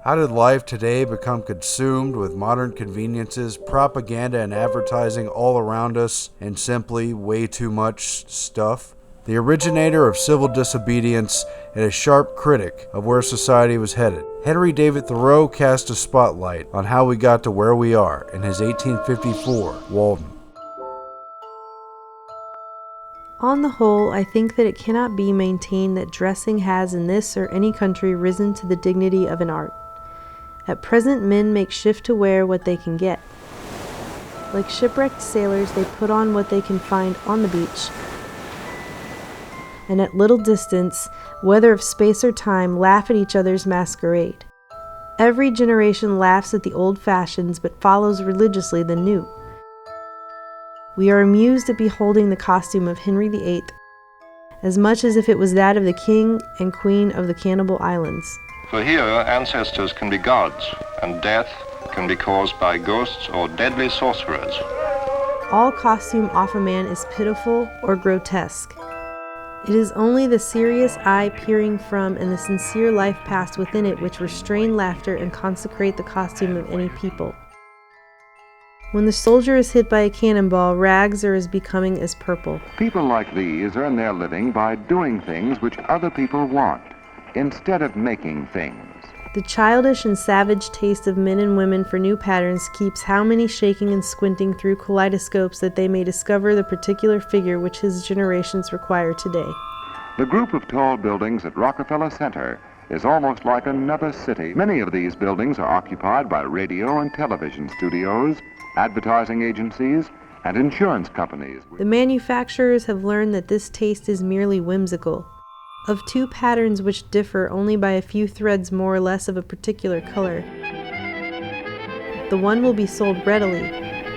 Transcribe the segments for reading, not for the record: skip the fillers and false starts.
How did life today become consumed with modern conveniences, propaganda, and advertising all around us, and simply way too much stuff? The originator of civil disobedience and a sharp critic of where society was headed, Henry David Thoreau cast a spotlight on how we got to where we are in his 1854 Walden. On the whole, I think that it cannot be maintained that dressing has in this or any country risen to the dignity of an art. At present, men make shift to wear what they can get. Like shipwrecked sailors, they put on what they can find on the beach, and at little distance, whether of space or time, laugh at each other's masquerade. Every generation laughs at the old fashions, but follows religiously the new. We are amused at beholding the costume of Henry VIII, as much as if it was that of the king and queen of the Cannibal Islands. For here, ancestors can be gods, and death can be caused by ghosts or deadly sorcerers. All costume off a man is pitiful or grotesque. It is only the serious eye peering from and the sincere life passed within it which restrain laughter and consecrate the costume of any people. When the soldier is hit by a cannonball, rags are as becoming as purple. People like these earn their living by doing things which other people want, instead of making things. The childish and savage taste of men and women for new patterns keeps how many shaking and squinting through kaleidoscopes that they may discover the particular figure which his generations require today. The group of tall buildings at Rockefeller Center is almost like another city. Many of these buildings are occupied by radio and television studios, advertising agencies, and insurance companies. The manufacturers have learned that this taste is merely whimsical. Of two patterns which differ only by a few threads more or less of a particular color, the one will be sold readily,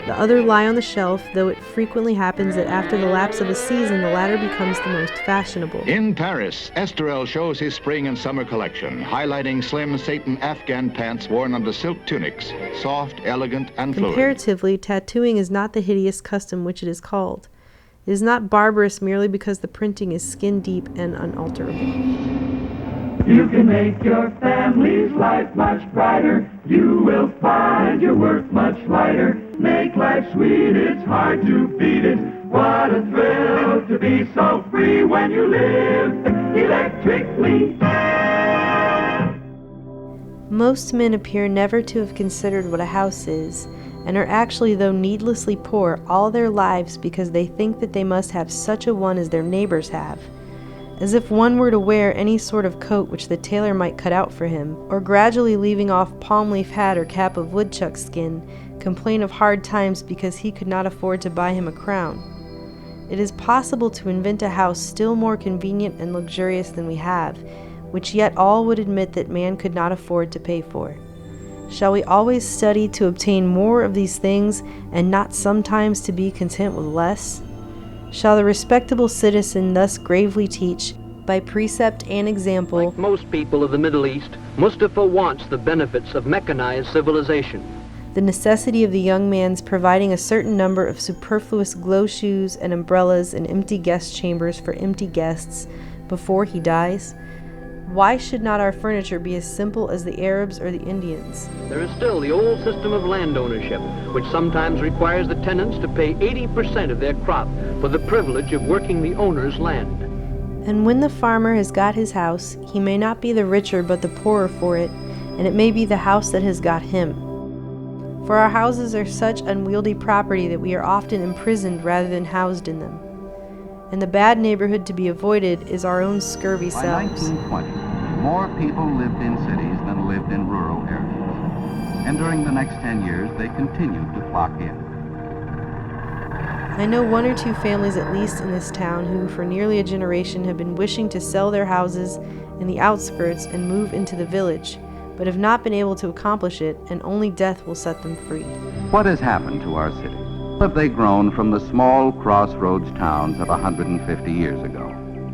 the other lie on the shelf, though it frequently happens that after the lapse of a season the latter becomes the most fashionable. In Paris, Estoril shows his spring and summer collection, highlighting slim Satan Afghan pants worn under silk tunics, soft, elegant, and fluid. Comparatively, tattooing is not the hideous custom which it is called. It is not barbarous merely because the printing is skin-deep and unalterable. You can make your family's life much brighter. You will find your work much lighter. Make life sweet, it's hard to beat it. What a thrill to be so free when you live electrically. Most men appear never to have considered what a house is, and are actually, though needlessly poor, all their lives because they think that they must have such a one as their neighbors have. As if one were to wear any sort of coat which the tailor might cut out for him, or gradually leaving off palm leaf hat or cap of woodchuck skin, complain of hard times because he could not afford to buy him a crown. It is possible to invent a house still more convenient and luxurious than we have, which yet all would admit that man could not afford to pay for. Shall we always study to obtain more of these things, and not sometimes to be content with less? Shall the respectable citizen thus gravely teach, by precept and example, like most people of the Middle East, Mustafa wants the benefits of mechanized civilization. The necessity of the young man's providing a certain number of superfluous glow shoes and umbrellas and empty guest chambers for empty guests before he dies? Why should not our furniture be as simple as the Arabs or the Indians? There is still the old system of land ownership, which sometimes requires the tenants to pay 80% of their crop for the privilege of working the owner's land. And when the farmer has got his house, he may not be the richer but the poorer for it, and it may be the house that has got him. For our houses are such unwieldy property that we are often imprisoned rather than housed in them. And the bad neighborhood to be avoided is our own scurvy selves. By 1920, more people lived in cities than lived in rural areas. And during the next 10 years, they continued to flock in. I know one or two families at least in this town who for nearly a generation have been wishing to sell their houses in the outskirts and move into the village, but have not been able to accomplish it, and only death will set them free. What has happened to our cities? Have they grown from the small crossroads towns of 150 years ago?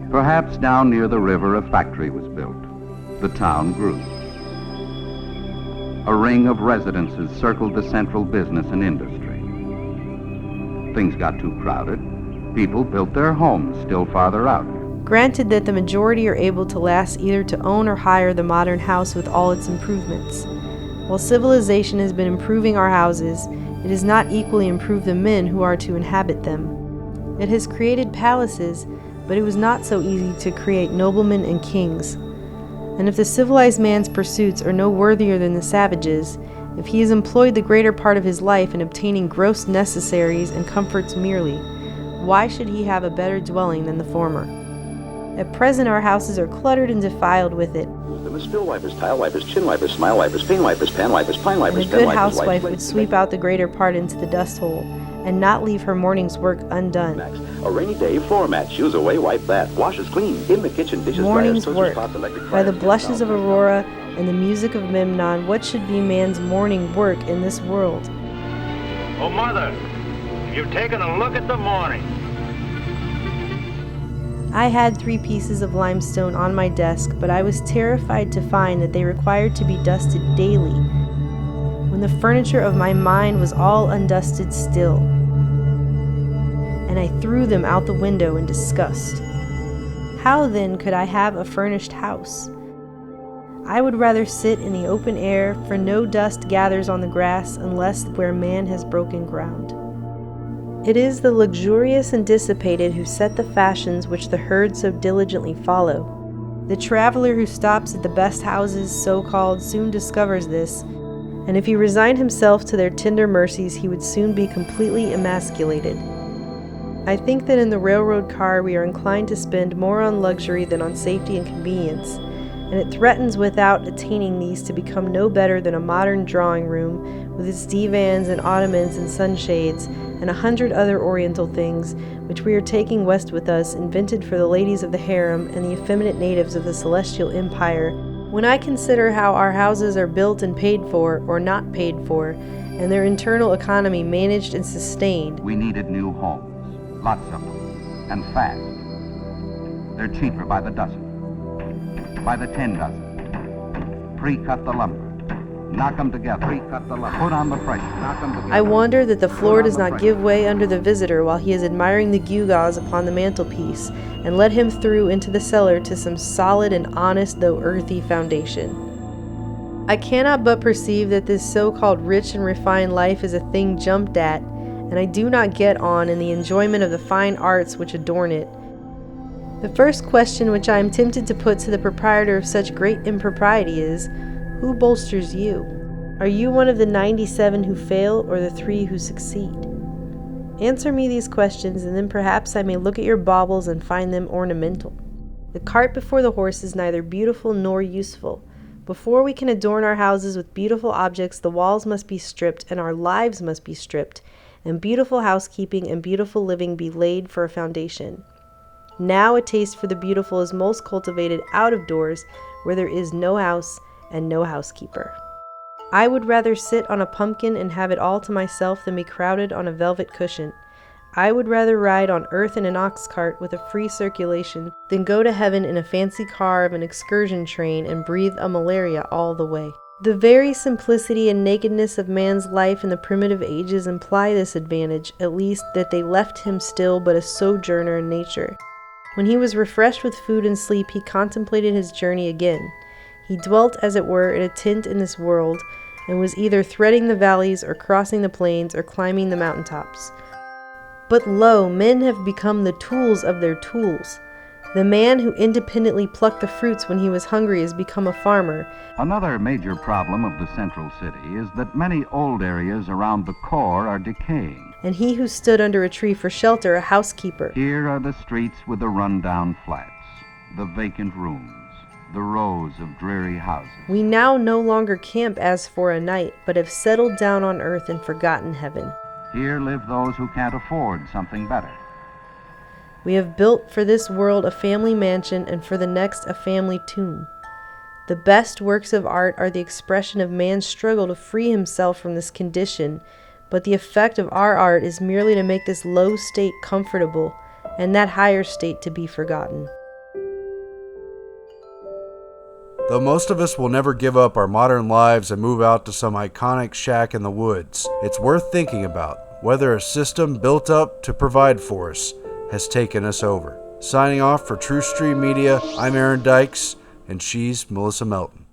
Perhaps down near the river a factory was built. The town grew. A ring of residences circled the central business and industry. Things got too crowded. People built their homes still farther out. Granted that the majority are able to last either to own or hire the modern house with all its improvements. While civilization has been improving our houses, it has not equally improved the men who are to inhabit them. It has created palaces, but it was not so easy to create noblemen and kings. And if the civilized man's pursuits are no worthier than the savages, if he has employed the greater part of his life in obtaining gross necessaries and comforts merely, why should he have a better dwelling than the former? At present our houses are cluttered and defiled with it. Spill wipers, tile wipers, chin wipers, smile wipers, pane wipers, pan wipers, pine wipers, And a good housewife would sweep out the greater part into the dust hole, and not leave her morning's work undone. A rainy day, floor mat, shoes away, wipe that, washes clean, in the kitchen, dishes, Morning's fryers, work. toasters, pots, electric By the fryers, blushes of Aurora and the music of Memnon, what should be man's morning work in this world? Oh, Mother, you've taken a look at the morning. I had 3 pieces of limestone on my desk, but I was terrified to find that they required to be dusted daily, when the furniture of my mind was all undusted still, and I threw them out the window in disgust. How then could I have a furnished house? I would rather sit in the open air, for no dust gathers on the grass unless where man has broken ground. It is the luxurious and dissipated who set the fashions which the herd so diligently follow. The traveler who stops at the best houses, so-called, soon discovers this, and if he resigned himself to their tender mercies, he would soon be completely emasculated. I think that in the railroad car we are inclined to spend more on luxury than on safety and convenience, and it threatens without attaining these to become no better than a modern drawing room with its divans and ottomans and sunshades and 100 other oriental things which we are taking west with us, invented for the ladies of the harem and the effeminate natives of the celestial empire. When I consider how our houses are built and paid for, or not paid for, and their internal economy managed and sustained, We needed new homes, lots of them, and fast. They're cheaper by the dozen, by the 10 dozen. Pre-cut the lumber. Knock them together. Pre-cut the lumber. Put on the pressure. Knock them together. I wonder that the floor does not give way under the visitor while he is admiring the gewgaws upon the mantelpiece, and let him through into the cellar to some solid and honest though earthy foundation. I cannot but perceive that this so-called rich and refined life is a thing jumped at, and I do not get on in the enjoyment of the fine arts which adorn it. The first question which I am tempted to put to the proprietor of such great impropriety is, who bolsters you? Are you one of the 97 who fail, or the 3 who succeed? Answer me these questions, and then perhaps I may look at your baubles and find them ornamental. The cart before the horse is neither beautiful nor useful. Before we can adorn our houses with beautiful objects, the walls must be stripped, and our lives must be stripped, and beautiful housekeeping and beautiful living be laid for a foundation. Now a taste for the beautiful is most cultivated out of doors, where there is no house and no housekeeper. I would rather sit on a pumpkin and have it all to myself than be crowded on a velvet cushion. I would rather ride on earth in an ox cart with a free circulation than go to heaven in a fancy car of an excursion train and breathe a malaria all the way. The very simplicity and nakedness of man's life in the primitive ages imply this advantage, at least that they left him still but a sojourner in nature. When he was refreshed with food and sleep, he contemplated his journey again. He dwelt, as it were, in a tent in this world, and was either threading the valleys, or crossing the plains, or climbing the mountaintops. But lo, men have become the tools of their tools. The man who independently plucked the fruits when he was hungry has become a farmer. Another major problem of the central city is that many old areas around the core are decaying. And he who stood under a tree for shelter, a housekeeper. Here are the streets with the run-down flats, the vacant rooms, the rows of dreary houses. We now no longer camp as for a night, but have settled down on earth and forgotten heaven. Here live those who can't afford something better. We have built for this world a family mansion, and for the next a family tomb. The best works of art are the expression of man's struggle to free himself from this condition, but the effect of our art is merely to make this low state comfortable, and that higher state to be forgotten. Though most of us will never give up our modern lives and move out to some iconic shack in the woods, it's worth thinking about whether a system built up to provide for us has taken us over. Signing off for True Stream Media, I'm Aaron Dykes, and she's Melissa Melton.